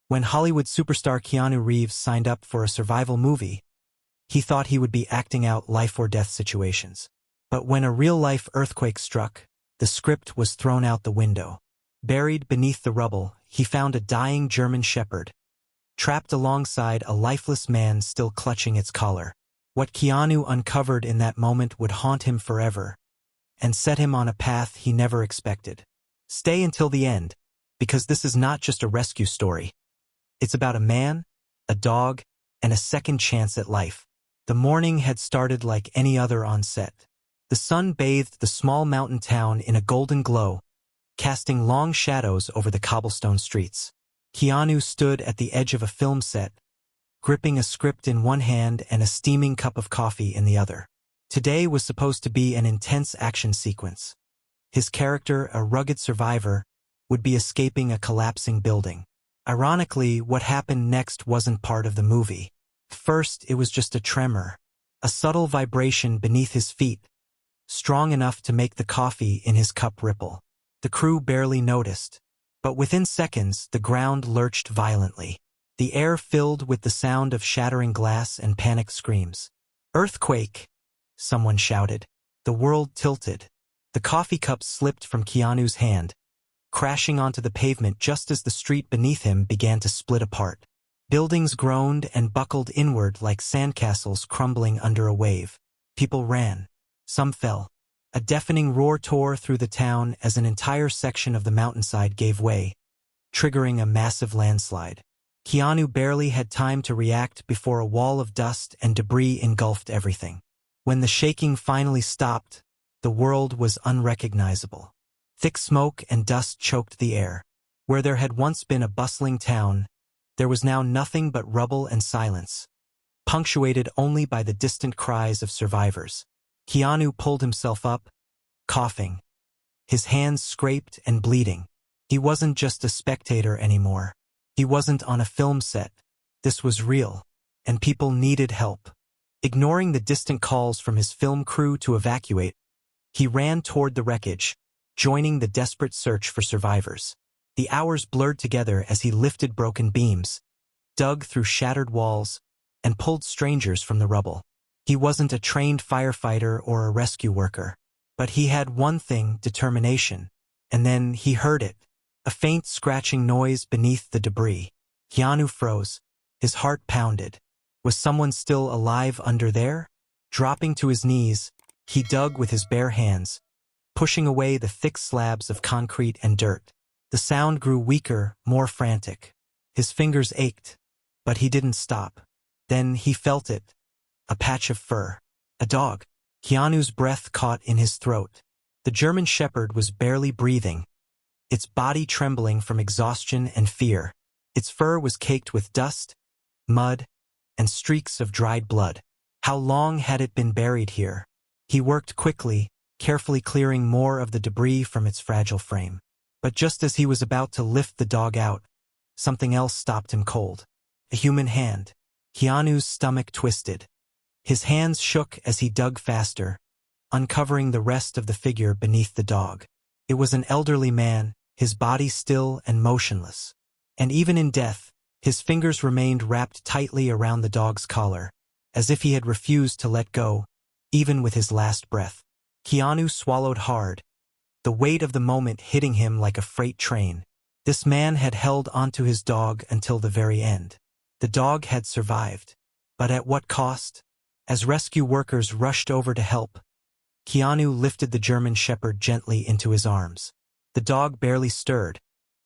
When Hollywood superstar Keanu Reeves signed up for a survival movie, he thought he would be acting out life-or-death situations. But when a real-life earthquake struck, the script was thrown out the window. Buried beneath the rubble, he found a dying German shepherd, trapped alongside a lifeless man still clutching its collar. What Keanu uncovered in that moment would haunt him forever, and set him on a path he never expected. Stay until the end, because this is not just a rescue story. It's about a man, a dog, and a second chance at life. The morning had started like any other on set. The sun bathed the small mountain town in a golden glow, casting long shadows over the cobblestone streets. Keanu stood at the edge of a film set, gripping a script in one hand and a steaming cup of coffee in the other. Today was supposed to be an intense action sequence. His character, a rugged survivor, would be escaping a collapsing building. Ironically, what happened next wasn't part of the movie. First, it was just a tremor, a subtle vibration beneath his feet, strong enough to make the coffee in his cup ripple. The crew barely noticed, but within seconds the ground lurched violently. The air filled with the sound of shattering glass and panicked screams. "Earthquake!" someone shouted. The world tilted. The coffee cup slipped from Keanu's hand, crashing onto the pavement just as the street beneath him began to split apart. Buildings groaned and buckled inward like sandcastles crumbling under a wave. People ran. Some fell. A deafening roar tore through the town as an entire section of the mountainside gave way, triggering a massive landslide. Keanu barely had time to react before a wall of dust and debris engulfed everything. When the shaking finally stopped, the world was unrecognizable. Thick smoke and dust choked the air. Where there had once been a bustling town, there was now nothing but rubble and silence, punctuated only by the distant cries of survivors. Keanu pulled himself up, coughing, his hands scraped and bleeding. He wasn't just a spectator anymore. He wasn't on a film set. This was real, and people needed help. Ignoring the distant calls from his film crew to evacuate, he ran toward the wreckage, joining the desperate search for survivors. The hours blurred together as he lifted broken beams, dug through shattered walls, and pulled strangers from the rubble. He wasn't a trained firefighter or a rescue worker, but he had one thing: determination. And then he heard it, a faint scratching noise beneath the debris. Keanu froze. His heart pounded. Was someone still alive under there? Dropping to his knees, he dug with his bare hands, pushing away the thick slabs of concrete and dirt. The sound grew weaker, more frantic. His fingers ached, but he didn't stop. Then he felt it. A patch of fur. A dog. Keanu's breath caught in his throat. The German shepherd was barely breathing, its body trembling from exhaustion and fear. Its fur was caked with dust, mud, and streaks of dried blood. How long had it been buried here? He worked quickly, carefully clearing more of the debris from its fragile frame. But just as he was about to lift the dog out, something else stopped him cold. A human hand. Keanu's stomach twisted. His hands shook as he dug faster, uncovering the rest of the figure beneath the dog. It was an elderly man, his body still and motionless. And even in death, his fingers remained wrapped tightly around the dog's collar, as if he had refused to let go, even with his last breath. Keanu swallowed hard, the weight of the moment hitting him like a freight train. This man had held onto his dog until the very end. The dog had survived. But at what cost? As rescue workers rushed over to help, Keanu lifted the German shepherd gently into his arms. The dog barely stirred,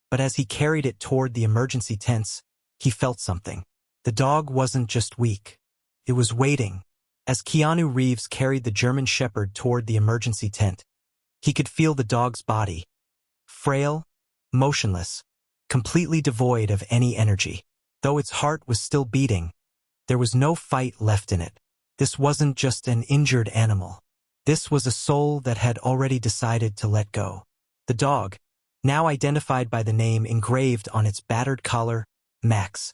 but as he carried it toward the emergency tents, he felt something. The dog wasn't just weak. It was waiting. As Keanu Reeves carried the German shepherd toward the emergency tent, he could feel the dog's body. Frail, motionless, completely devoid of any energy. Though its heart was still beating, there was no fight left in it. This wasn't just an injured animal. This was a soul that had already decided to let go. The dog, now identified by the name engraved on its battered collar, Max,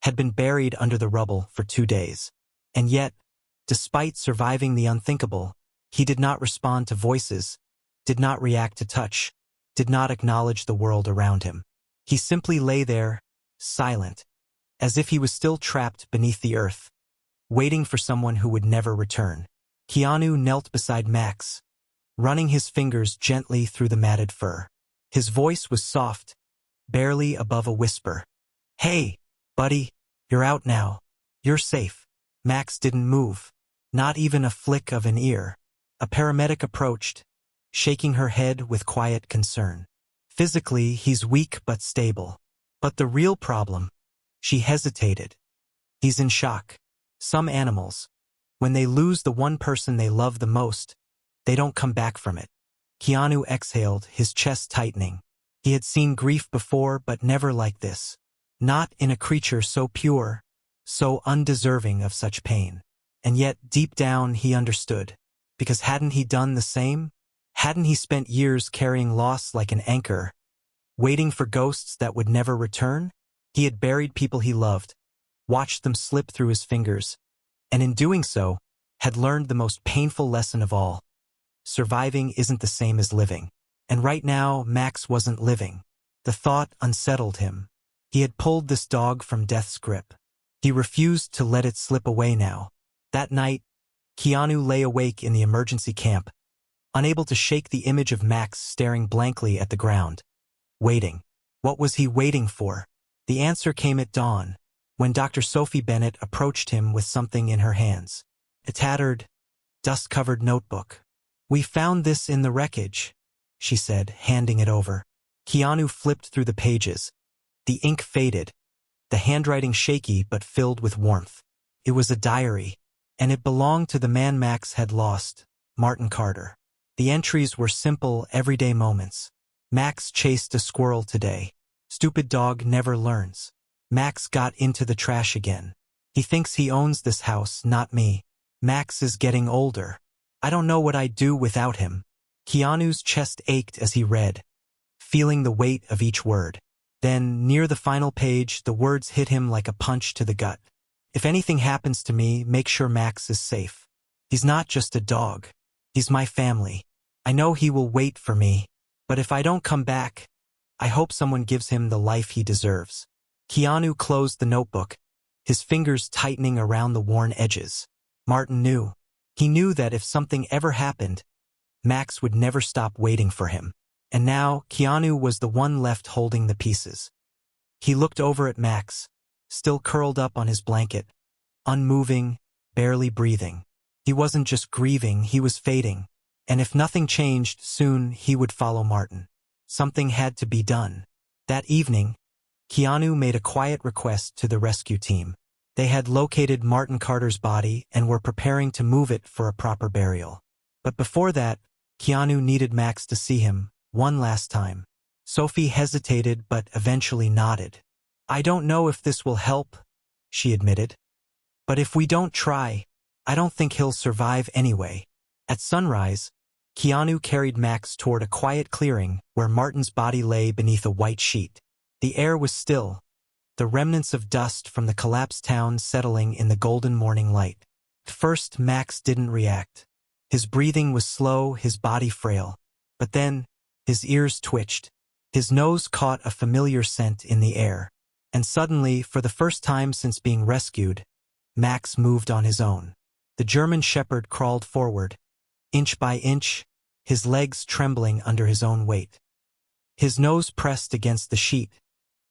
had been buried under the rubble for 2 days. And yet, despite surviving the unthinkable, he did not respond to voices, did not react to touch, did not acknowledge the world around him. He simply lay there, silent, as if he was still trapped beneath the earth, waiting for someone who would never return. Keanu knelt beside Max, running his fingers gently through the matted fur. His voice was soft, barely above a whisper. "Hey, buddy, you're out now. You're safe." Max didn't move, not even a flick of an ear. A paramedic approached, shaking her head with quiet concern. "Physically, he's weak but stable. But the real problem," she hesitated, "he's in shock. Some animals, when they lose the one person they love the most, they don't come back from it." Keanu exhaled, his chest tightening. He had seen grief before, but never like this. Not in a creature so pure, so undeserving of such pain. And yet, deep down, he understood. Because hadn't he done the same? Hadn't he spent years carrying loss like an anchor, waiting for ghosts that would never return? He had buried people he loved, watched them slip through his fingers, and in doing so, had learned the most painful lesson of all. Surviving isn't the same as living. And right now, Max wasn't living. The thought unsettled him. He had pulled this dog from death's grip. He refused to let it slip away now. That night, Keanu lay awake in the emergency camp, unable to shake the image of Max staring blankly at the ground. Waiting. What was he waiting for? The answer came at dawn, when Dr. Sophie Bennett approached him with something in her hands. A tattered, dust-covered notebook. "We found this in the wreckage," she said, handing it over. Keanu flipped through the pages. The ink faded, the handwriting shaky but filled with warmth. It was a diary, and it belonged to the man Max had lost, Martin Carter. The entries were simple, everyday moments. "Max chased a squirrel today. Stupid dog never learns. Max got into the trash again. He thinks he owns this house, not me. Max is getting older. I don't know what I'd do without him." Keanu's chest ached as he read, feeling the weight of each word. Then, near the final page, the words hit him like a punch to the gut. "If anything happens to me, make sure Max is safe. He's not just a dog. He's my family. I know he will wait for me. But if I don't come back, I hope someone gives him the life he deserves." Keanu closed the notebook, his fingers tightening around the worn edges. Martin knew. He knew that if something ever happened, Max would never stop waiting for him. And now, Keanu was the one left holding the pieces. He looked over at Max, still curled up on his blanket, unmoving, barely breathing. He wasn't just grieving, he was fading. And if nothing changed, soon he would follow Martin. Something had to be done. That evening, Keanu made a quiet request to the rescue team. They had located Martin Carter's body and were preparing to move it for a proper burial. But before that, Keanu needed Max to see him, one last time. Sophie hesitated but eventually nodded. "I don't know if this will help," she admitted. "But if we don't try, I don't think he'll survive anyway." At sunrise, Keanu carried Max toward a quiet clearing where Martin's body lay beneath a white sheet. The air was still, the remnants of dust from the collapsed town settling in the golden morning light. At first, Max didn't react. His breathing was slow, his body frail. But then, his ears twitched. His nose caught a familiar scent in the air. And suddenly, for the first time since being rescued, Max moved on his own. The German shepherd crawled forward, inch by inch, his legs trembling under his own weight. His nose pressed against the sheet,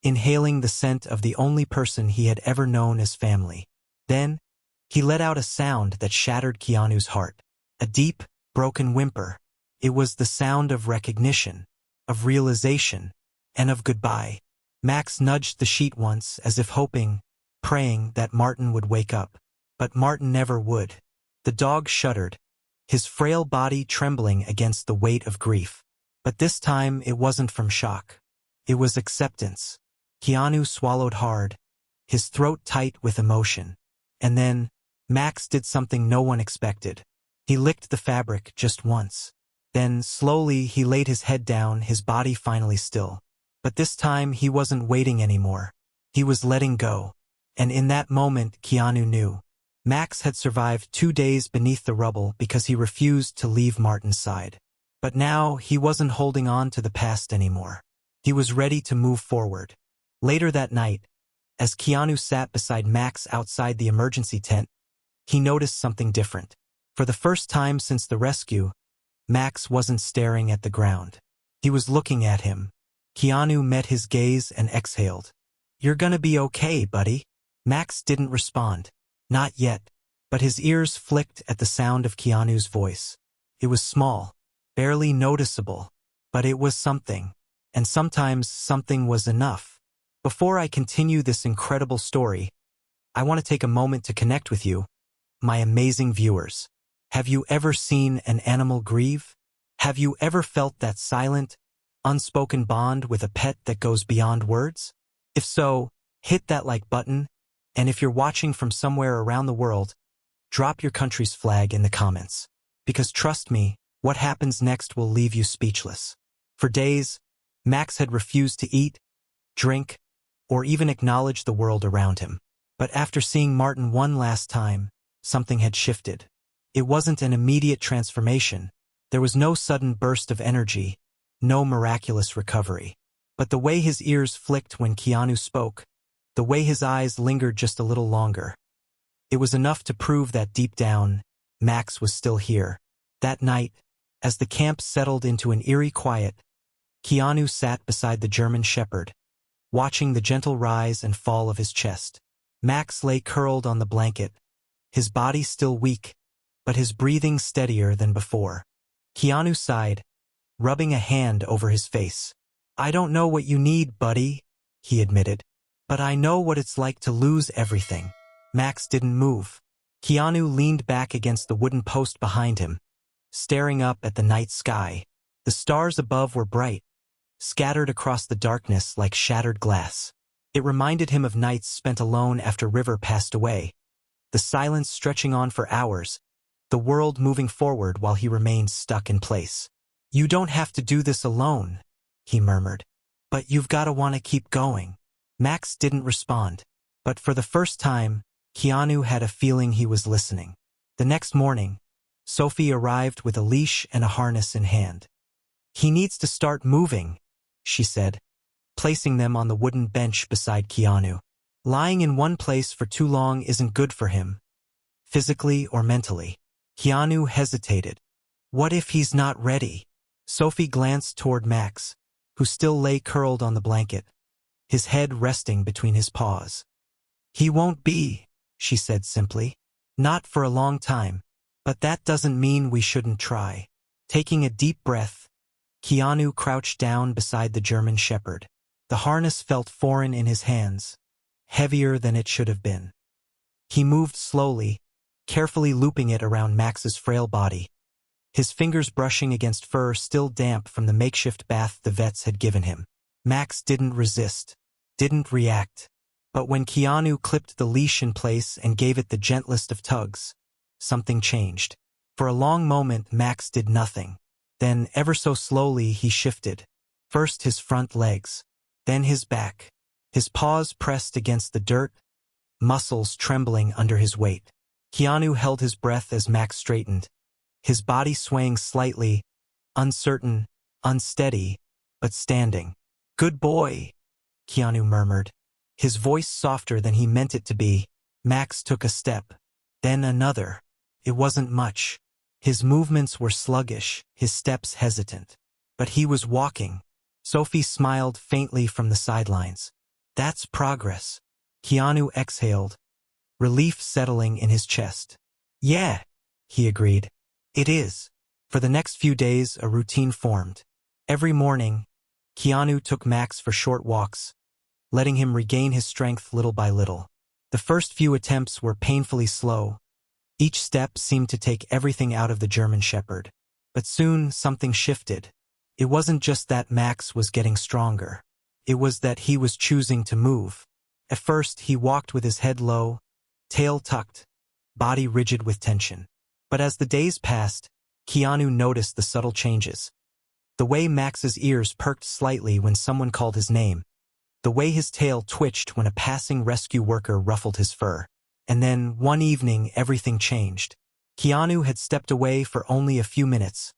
inhaling the scent of the only person he had ever known as family. Then, he let out a sound that shattered Keanu's heart. A deep, broken whimper. It was the sound of recognition, of realization, and of goodbye. Max nudged the sheet once as if hoping, praying that Martin would wake up. But Martin never would. The dog shuddered, his frail body trembling against the weight of grief. But this time it wasn't from shock. It was acceptance. Keanu swallowed hard, his throat tight with emotion. And then, Max did something no one expected. He licked the fabric just once. Then, slowly, he laid his head down, his body finally still. But this time, he wasn't waiting anymore. He was letting go. And in that moment, Keanu knew. Max had survived 2 days beneath the rubble because he refused to leave Martin's side. But now, he wasn't holding on to the past anymore. He was ready to move forward. Later that night, As Keanu sat beside Max outside the emergency tent, he noticed something different. For the first time since the rescue, Max wasn't staring at the ground. He was looking at him. Keanu met his gaze and exhaled. "You're gonna be okay, buddy." Max didn't respond. Not yet. But his ears flicked at the sound of Keanu's voice. It was small, barely noticeable, but it was something. And sometimes something was enough. Before I continue this incredible story, I want to take a moment to connect with you, my amazing viewers. Have you ever seen an animal grieve? Have you ever felt that silent, unspoken bond with a pet that goes beyond words? If so, hit that like button, and if you're watching from somewhere around the world, drop your country's flag in the comments. Because trust me, what happens next will leave you speechless. For days, Max had refused to eat, drink, or even acknowledge the world around him. But after seeing Martin one last time, something had shifted. It wasn't an immediate transformation. There was no sudden burst of energy, no miraculous recovery. But the way his ears flicked when Keanu spoke, the way his eyes lingered just a little longer, it was enough to prove that deep down, Max was still here. That night, as the camp settled into an eerie quiet, Keanu sat beside the German shepherd, watching the gentle rise and fall of his chest. Max lay curled on the blanket, his body still weak, but his breathing steadier than before. Keanu sighed, rubbing a hand over his face. "I don't know what you need, buddy," he admitted, "but I know what it's like to lose everything." Max didn't move. Keanu leaned back against the wooden post behind him, staring up at the night sky. The stars above were bright, scattered across the darkness like shattered glass. It reminded him of nights spent alone after River passed away, the silence stretching on for hours, the world moving forward while he remained stuck in place. "You don't have to do this alone," he murmured. "But you've got to want to keep going." Max didn't respond, but for the first time, Keanu had a feeling he was listening. The next morning, Sophie arrived with a leash and a harness in hand. "He needs to start moving," she said, placing them on the wooden bench beside Keanu. "Lying in one place for too long isn't good for him, physically or mentally." Keanu hesitated. What if he's not ready? Sophie glanced toward Max, who still lay curled on the blanket, his head resting between his paws. "He won't be," she said simply. "Not for a long time. But that doesn't mean we shouldn't try." Taking a deep breath, Keanu crouched down beside the German shepherd. The harness felt foreign in his hands, heavier than it should have been. He moved slowly, carefully looping it around Max's frail body, his fingers brushing against fur still damp from the makeshift bath the vets had given him. Max didn't resist, didn't react. But when Keanu clipped the leash in place and gave it the gentlest of tugs, something changed. For a long moment, Max did nothing. Then, ever so slowly, he shifted. First his front legs, then his back. His paws pressed against the dirt, muscles trembling under his weight. Keanu held his breath as Max straightened, his body swaying slightly, uncertain, unsteady, but standing. "Good boy," Keanu murmured, his voice softer than he meant it to be. Max took a step, then another. It wasn't much. His movements were sluggish, his steps hesitant. But he was walking. Sophie smiled faintly from the sidelines. "That's progress." Keanu exhaled, relief settling in his chest. "Yeah," he agreed. "It is." For the next few days, a routine formed. Every morning, Keanu took Max for short walks, letting him regain his strength little by little. The first few attempts were painfully slow. Each step seemed to take everything out of the German shepherd. But soon something shifted. It wasn't just that Max was getting stronger. It was that he was choosing to move. At first, he walked with his head low, tail tucked, body rigid with tension. But as the days passed, Keanu noticed the subtle changes. The way Max's ears perked slightly when someone called his name. The way his tail twitched when a passing rescue worker ruffled his fur. And then, one evening, everything changed. Keanu had stepped away for only a few minutes,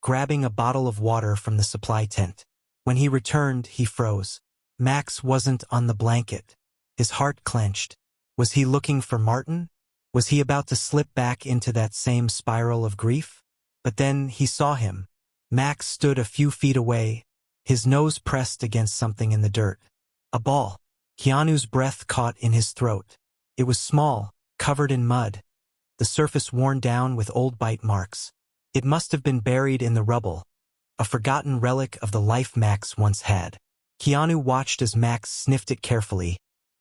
grabbing a bottle of water from the supply tent. When he returned, he froze. Max wasn't on the blanket. His heart clenched. Was he looking for Martin? Was he about to slip back into that same spiral of grief? But then he saw him. Max stood a few feet away, his nose pressed against something in the dirt. A ball. Keanu's breath caught in his throat. It was small, covered in mud, the surface worn down with old bite marks. It must have been buried in the rubble, a forgotten relic of the life Max once had. Keanu watched as Max sniffed it carefully,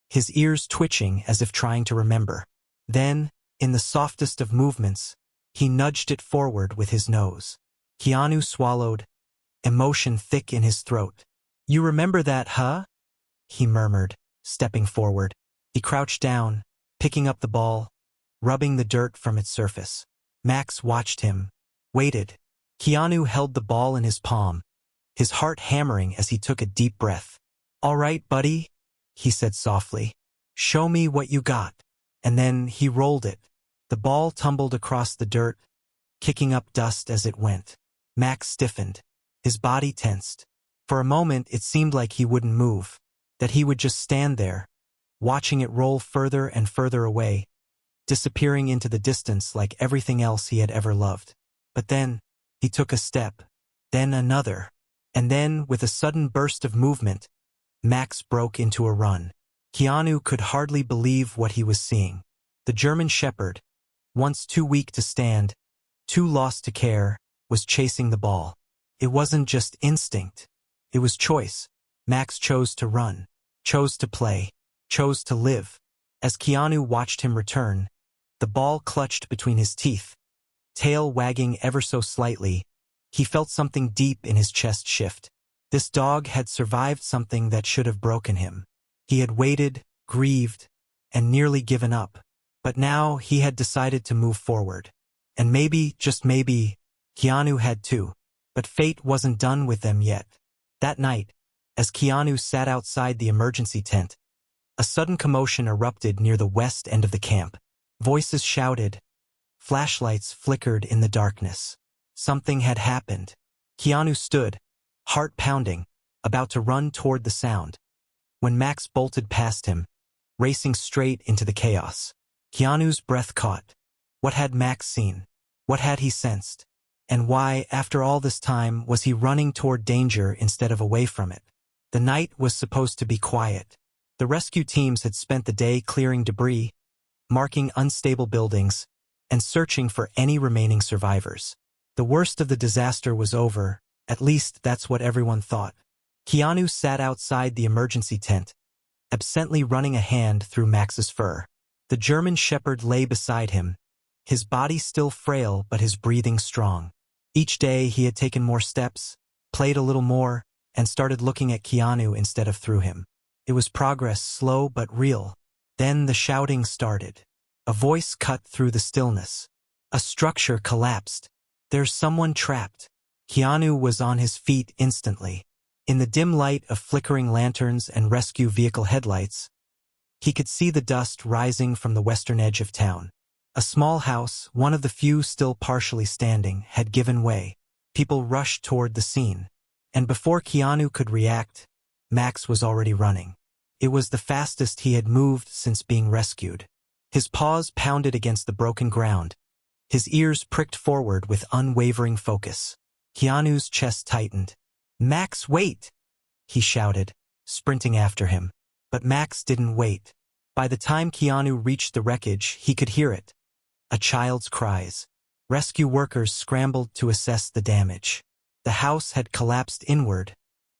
his ears twitching as if trying to remember. Then, in the softest of movements, he nudged it forward with his nose. Keanu swallowed, emotion thick in his throat. "You remember that, huh?" he murmured, stepping forward. He crouched down, picking up the ball, rubbing the dirt from its surface. Max watched him, waited. Keanu held the ball in his palm, his heart hammering as he took a deep breath. "All right, buddy," he said softly. "Show me what you got." And then he rolled it. The ball tumbled across the dirt, kicking up dust as it went. Max stiffened, his body tensed. For a moment it seemed like he wouldn't move, that he would just stand there, watching it roll further and further away, disappearing into the distance like everything else he had ever loved. But then, he took a step, then another, and then, with a sudden burst of movement, Max broke into a run. Keanu could hardly believe what he was seeing. The German Shepherd, once too weak to stand, too lost to care, was chasing the ball. It wasn't just instinct. It was choice. Max chose to run, chose to play, chose to live. As Keanu watched him return, the ball clutched between his teeth, tail wagging ever so slightly. He felt something deep in his chest shift. This dog had survived something that should have broken him. He had waited, grieved, and nearly given up. But now he had decided to move forward. And maybe, just maybe, Keanu had too. But fate wasn't done with them yet. That night, as Keanu sat outside the emergency tent, a sudden commotion erupted near the west end of the camp. Voices shouted. Flashlights flickered in the darkness. Something had happened. Keanu stood, heart pounding, about to run toward the sound, when Max bolted past him, racing straight into the chaos. Keanu's breath caught. What had Max seen? What had he sensed? And why, after all this time, was he running toward danger instead of away from it? The night was supposed to be quiet. The rescue teams had spent the day clearing debris, marking unstable buildings, and searching for any remaining survivors. The worst of the disaster was over, at least that's what everyone thought. Keanu sat outside the emergency tent, absently running a hand through Max's fur. The German Shepherd lay beside him, his body still frail but his breathing strong. Each day he had taken more steps, played a little more, and started looking at Keanu instead of through him. It was progress, slow but real. Then the shouting started. A voice cut through the stillness. A structure collapsed. There's someone trapped. Keanu was on his feet instantly. In the dim light of flickering lanterns and rescue vehicle headlights, he could see the dust rising from the western edge of town. A small house, one of the few still partially standing, had given way. People rushed toward the scene. And before Keanu could react, Max was already running. It was the fastest he had moved since being rescued. His paws pounded against the broken ground. His ears pricked forward with unwavering focus. Keanu's chest tightened. "Max, wait!" he shouted, sprinting after him. But Max didn't wait. By the time Keanu reached the wreckage, he could hear it. A child's cries. Rescue workers scrambled to assess the damage. The house had collapsed inward,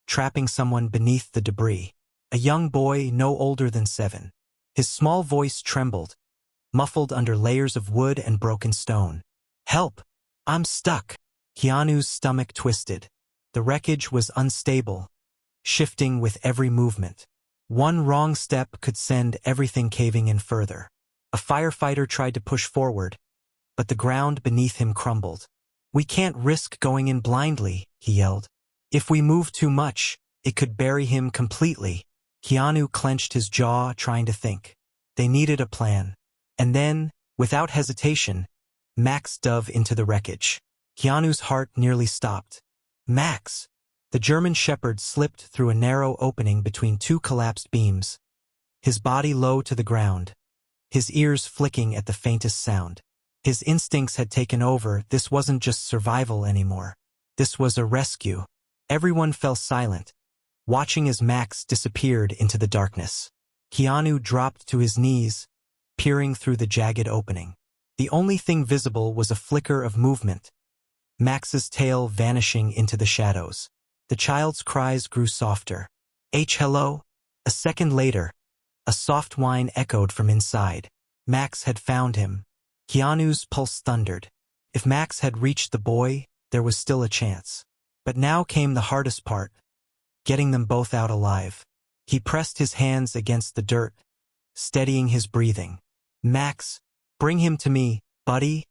trapping someone beneath the debris. A young boy no older than 7. His small voice trembled, muffled under layers of wood and broken stone. "Help! I'm stuck!" Keanu's stomach twisted. The wreckage was unstable, shifting with every movement. One wrong step could send everything caving in further. A firefighter tried to push forward, but the ground beneath him crumbled. "We can't risk going in blindly," he yelled. "If we move too much, it could bury him completely." Keanu clenched his jaw, trying to think. They needed a plan. And then, without hesitation, Max dove into the wreckage. Keanu's heart nearly stopped. "Max!" The German Shepherd slipped through a narrow opening between two collapsed beams, his body low to the ground, his ears flicking at the faintest sound. His instincts had taken over. This wasn't just survival anymore. This was a rescue. Everyone fell silent, watching as Max disappeared into the darkness. Keanu dropped to his knees, peering through the jagged opening. The only thing visible was a flicker of movement, Max's tail vanishing into the shadows. The child's cries grew softer. Hello? A second later, a soft whine echoed from inside. Max had found him. Keanu's pulse thundered. If Max had reached the boy, there was still a chance. But now came the hardest part, getting them both out alive. He pressed his hands against the dirt, steadying his breathing. Max, bring him to me, buddy,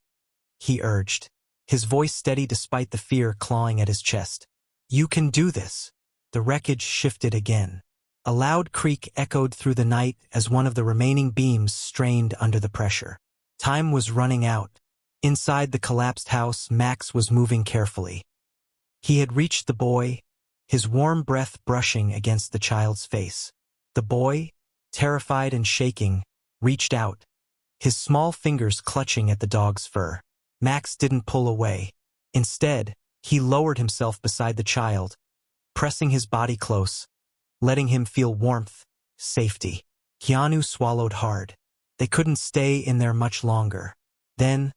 he urged, his voice steady despite the fear clawing at his chest. You can do this. The wreckage shifted again. A loud creak echoed through the night as one of the remaining beams strained under the pressure. Time was running out. Inside the collapsed house, Max was moving carefully. He had reached the boy, his warm breath brushing against the child's face. The boy, terrified and shaking, reached out, his small fingers clutching at the dog's fur. Max didn't pull away. Instead, he lowered himself beside the child, pressing his body close, letting him feel warmth, safety. Keanu swallowed hard. They couldn't stay in there much longer. Then,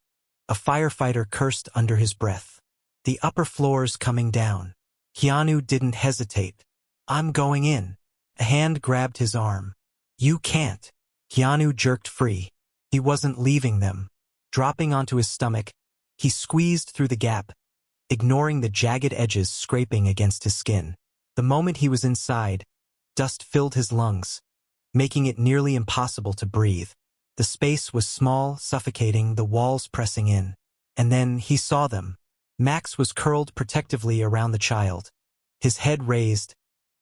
a firefighter cursed under his breath. The upper floor's coming down. Keanu didn't hesitate. I'm going in. A hand grabbed his arm. You can't. Keanu jerked free. He wasn't leaving them. Dropping onto his stomach, he squeezed through the gap, ignoring the jagged edges scraping against his skin. The moment he was inside, dust filled his lungs, making it nearly impossible to breathe. The space was small, suffocating, the walls pressing in. And then he saw them. Max was curled protectively around the child, his head raised,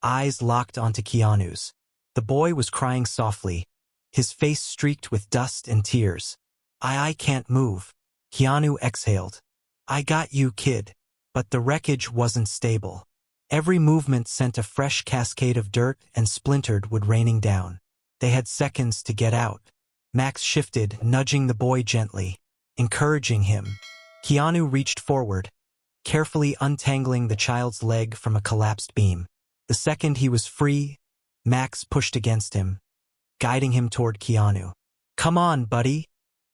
eyes locked onto Keanu's. The boy was crying softly, his face streaked with dust and tears. I can't move. Keanu exhaled. I got you, kid. But the wreckage wasn't stable. Every movement sent a fresh cascade of dirt and splintered wood raining down. They had seconds to get out. Max shifted, nudging the boy gently, encouraging him. Keanu reached forward, carefully untangling the child's leg from a collapsed beam. The second he was free, Max pushed against him, guiding him toward Keanu. Come on, buddy,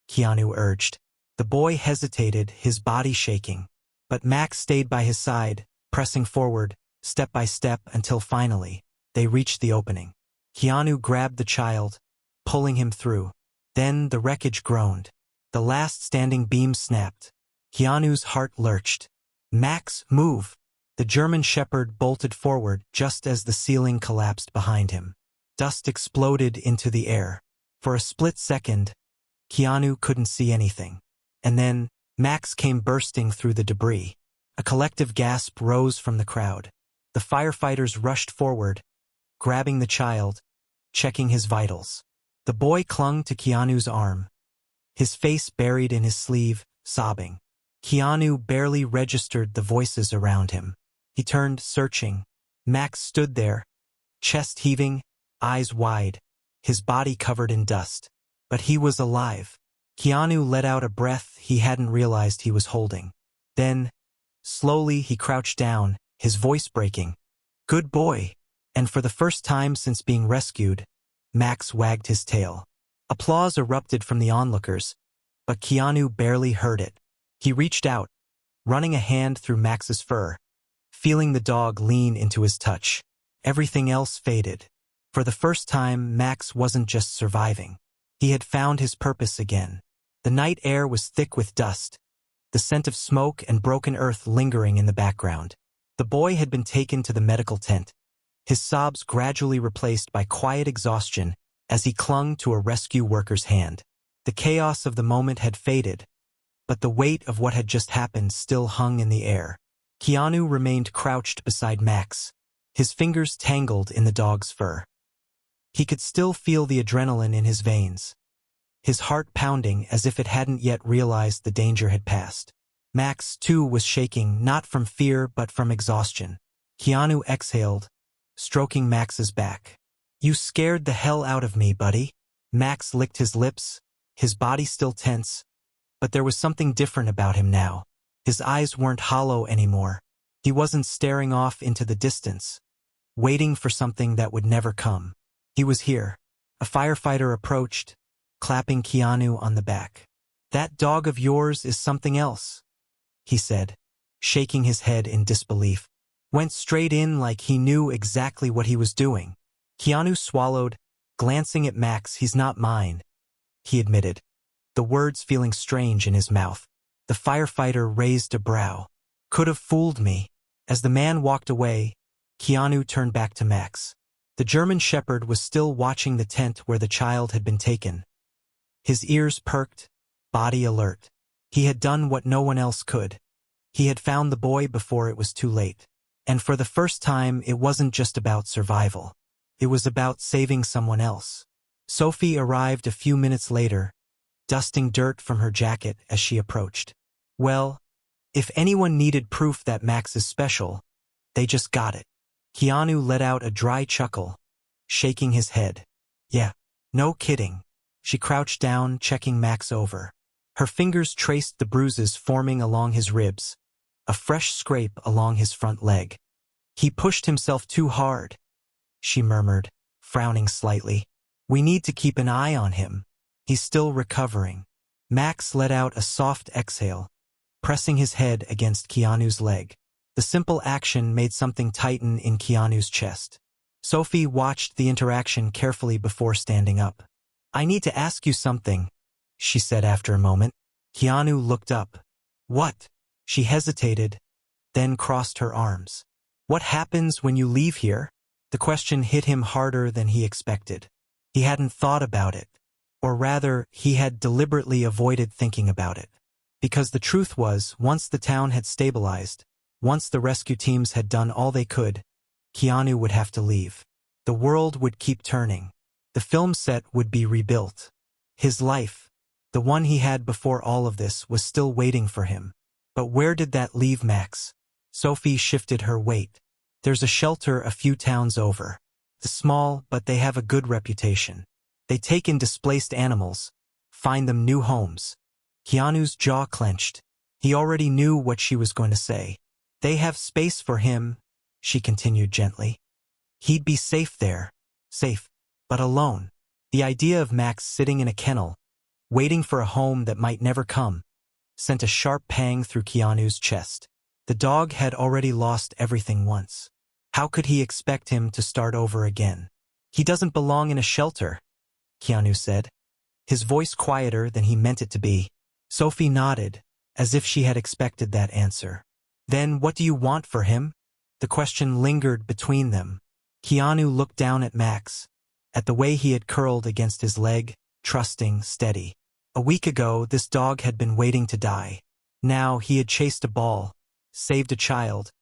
Keanu urged. The boy hesitated, his body shaking. But Max stayed by his side, pressing forward, step by step, until finally, they reached the opening. Keanu grabbed the child, pulling him through. Then the wreckage groaned. The last standing beam snapped. Keanu's heart lurched. Max, move! The German shepherd bolted forward just as the ceiling collapsed behind him. Dust exploded into the air. For a split second, Keanu couldn't see anything. And then, Max came bursting through the debris. A collective gasp rose from the crowd. The firefighters rushed forward, grabbing the child, checking his vitals. The boy clung to Keanu's arm, his face buried in his sleeve, sobbing. Keanu barely registered the voices around him. He turned, searching. Max stood there, chest heaving, eyes wide, his body covered in dust. But he was alive. Keanu let out a breath he hadn't realized he was holding. Then, slowly he crouched down, his voice breaking. Good boy. And for the first time since being rescued, Max wagged his tail. Applause erupted from the onlookers, but Keanu barely heard it. He reached out, running a hand through Max's fur, feeling the dog lean into his touch. Everything else faded. For the first time, Max wasn't just surviving. He had found his purpose again. The night air was thick with dust, the scent of smoke and broken earth lingering in the background. The boy had been taken to the medical tent, his sobs gradually replaced by quiet exhaustion as he clung to a rescue worker's hand. The chaos of the moment had faded, but the weight of what had just happened still hung in the air. Keanu remained crouched beside Max, his fingers tangled in the dog's fur. He could still feel the adrenaline in his veins, his heart pounding as if it hadn't yet realized the danger had passed. Max, too, was shaking, not from fear but from exhaustion. Keanu exhaled, stroking Max's back. You scared the hell out of me, buddy. Max licked his lips, his body still tense, but there was something different about him now. His eyes weren't hollow anymore. He wasn't staring off into the distance, waiting for something that would never come. He was here. A firefighter approached, clapping Keanu on the back. That dog of yours is something else, he said, shaking his head in disbelief. Went straight in like he knew exactly what he was doing. Keanu swallowed, glancing at Max. He's not mine, he admitted, the words feeling strange in his mouth. The firefighter raised a brow. Could have fooled me. As the man walked away, Keanu turned back to Max. The German shepherd was still watching the tent where the child had been taken. His ears perked, body alert. He had done what no one else could. He had found the boy before it was too late. And for the first time, it wasn't just about survival. It was about saving someone else. Sophie arrived a few minutes later, dusting dirt from her jacket as she approached. Well, if anyone needed proof that Max is special, they just got it. Keanu let out a dry chuckle, shaking his head. Yeah, no kidding. She crouched down, checking Max over. Her fingers traced the bruises forming along his ribs, a fresh scrape along his front leg. He pushed himself too hard, she murmured, frowning slightly. We need to keep an eye on him. He's still recovering. Max let out a soft exhale, pressing his head against Keanu's leg. The simple action made something tighten in Keanu's chest. Sophie watched the interaction carefully before standing up. I need to ask you something, she said after a moment. Keanu looked up. What? She hesitated, then crossed her arms. What happens when you leave here? The question hit him harder than he expected. He hadn't thought about it, or rather, he had deliberately avoided thinking about it. Because the truth was, once the town had stabilized, once the rescue teams had done all they could, Keanu would have to leave. The world would keep turning. The film set would be rebuilt. His life, the one he had before all of this, was still waiting for him. But where did that leave Max? Sophie shifted her weight. There's a shelter a few towns over. It's small, but they have a good reputation. They take in displaced animals, find them new homes. Keanu's jaw clenched. He already knew what she was going to say. They have space for him, she continued gently. He'd be safe there. Safe, but alone. The idea of Max sitting in a kennel, waiting for a home that might never come, sent a sharp pang through Keanu's chest. The dog had already lost everything once. How could he expect him to start over again? He doesn't belong in a shelter, Keanu said, his voice quieter than he meant it to be. Sophie nodded, as if she had expected that answer. Then what do you want for him? The question lingered between them. Keanu looked down at Max, at the way he had curled against his leg, trusting, steady. A week ago, this dog had been waiting to die. Now he had chased a ball, saved a child,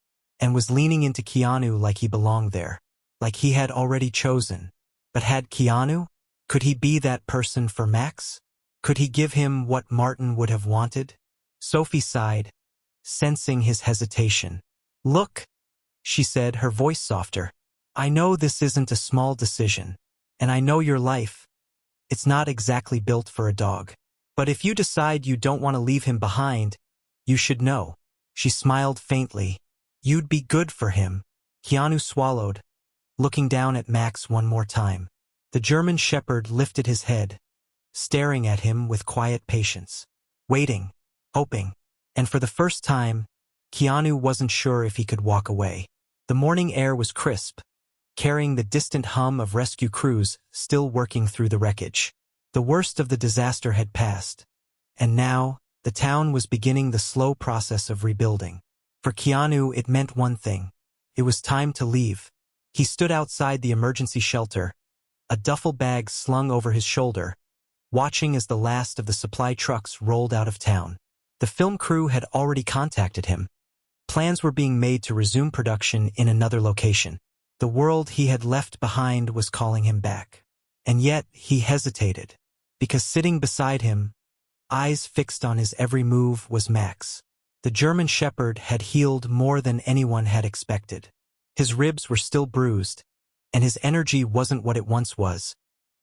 and was leaning into Keanu like he belonged there, like he had already chosen. But had Keanu? Could he be that person for Max? Could he give him what Martin would have wanted? Sophie sighed, sensing his hesitation. Look, she said, her voice softer. I know this isn't a small decision, and I know your life. It's not exactly built for a dog. But if you decide you don't want to leave him behind, you should know. She smiled faintly. You'd be good for him. Keanu swallowed, looking down at Max one more time. The German shepherd lifted his head, staring at him with quiet patience. Waiting, hoping. And for the first time, Keanu wasn't sure if he could walk away. The morning air was crisp, carrying the distant hum of rescue crews still working through the wreckage. The worst of the disaster had passed, and now, the town was beginning the slow process of rebuilding. For Keanu, it meant one thing. It was time to leave. He stood outside the emergency shelter, a duffel bag slung over his shoulder, watching as the last of the supply trucks rolled out of town. The film crew had already contacted him. Plans were being made to resume production in another location. The world he had left behind was calling him back. And yet, he hesitated, because sitting beside him, eyes fixed on his every move, was Max. The German shepherd had healed more than anyone had expected. His ribs were still bruised, and his energy wasn't what it once was.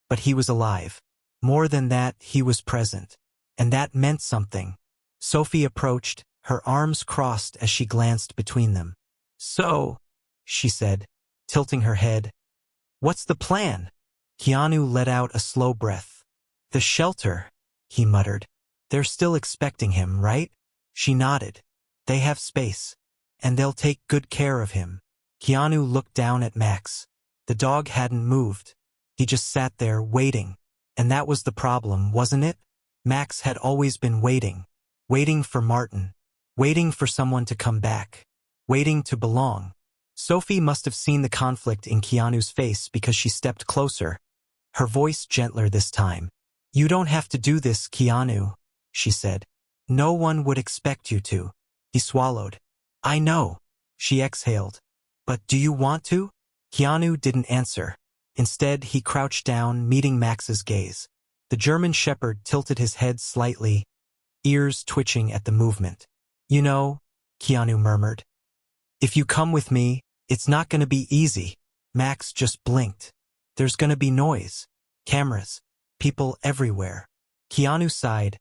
But he was alive. More than that, he was present. And that meant something. Sophie approached, her arms crossed as she glanced between them. "So," she said, tilting her head, "what's the plan?" Keanu let out a slow breath. "The shelter," he muttered. "They're still expecting him, right?" She nodded. "They have space. And they'll take good care of him." Keanu looked down at Max. The dog hadn't moved. He just sat there, waiting. And that was the problem, wasn't it? Max had always been waiting. Waiting for Martin. Waiting for someone to come back. Waiting to belong. Sophie must have seen the conflict in Keanu's face because she stepped closer, her voice gentler this time. "You don't have to do this, Keanu," she said. "No one would expect you to." He swallowed. "I know," she exhaled. "But do you want to?" Keanu didn't answer. Instead, he crouched down, meeting Max's gaze. The German shepherd tilted his head slightly, ears twitching at the movement. "You know," Keanu murmured, "if you come with me, it's not going to be easy." Max just blinked. "There's going to be noise. Cameras. People everywhere." Keanu sighed,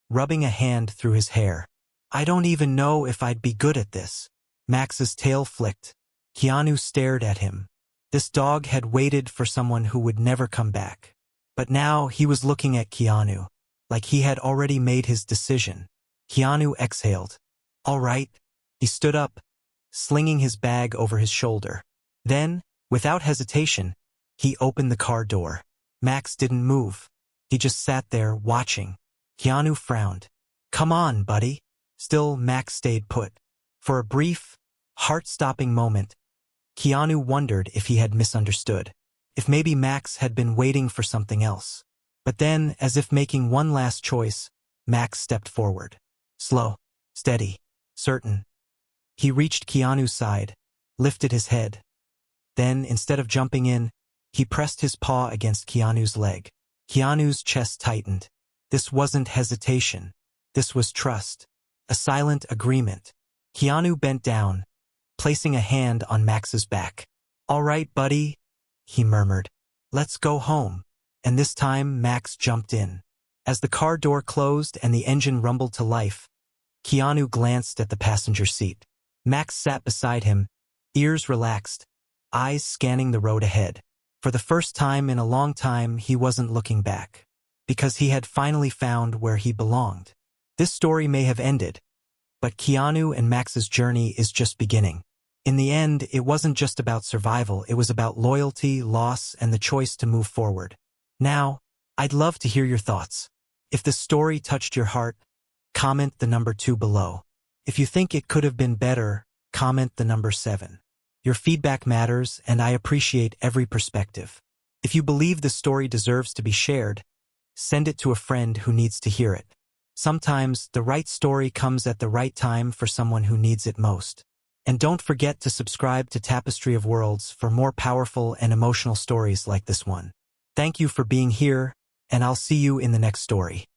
rubbing a hand through his hair. "I don't even know if I'd be good at this." Max's tail flicked. Keanu stared at him. This dog had waited for someone who would never come back. But now he was looking at Keanu, like he had already made his decision. Keanu exhaled. "All right." He stood up, slinging his bag over his shoulder. Then, without hesitation, he opened the car door. Max didn't move. He just sat there, watching. Keanu frowned. "Come on, buddy." Still, Max stayed put. For a brief, heart-stopping moment, Keanu wondered if he had misunderstood. If maybe Max had been waiting for something else. But then, as if making one last choice, Max stepped forward. Slow, steady, certain. He reached Keanu's side, lifted his head. Then, instead of jumping in, he pressed his paw against Keanu's leg. Keanu's chest tightened. This wasn't hesitation. This was trust. A silent agreement. Keanu bent down, placing a hand on Max's back. "All right, buddy," he murmured. "Let's go home." And this time, Max jumped in. As the car door closed and the engine rumbled to life, Keanu glanced at the passenger seat. Max sat beside him, ears relaxed, eyes scanning the road ahead. For the first time in a long time, he wasn't looking back. Because he had finally found where he belonged. This story may have ended, but Keanu and Max's journey is just beginning. In the end, it wasn't just about survival, it was about loyalty, loss, and the choice to move forward. Now, I'd love to hear your thoughts. If the story touched your heart, comment the number 2 below. If you think it could have been better, comment the number 7. Your feedback matters, and I appreciate every perspective. If you believe the story deserves to be shared, send it to a friend who needs to hear it. Sometimes, the right story comes at the right time for someone who needs it most. And don't forget to subscribe to Tapestry of Worlds for more powerful and emotional stories like this one. Thank you for being here, and I'll see you in the next story.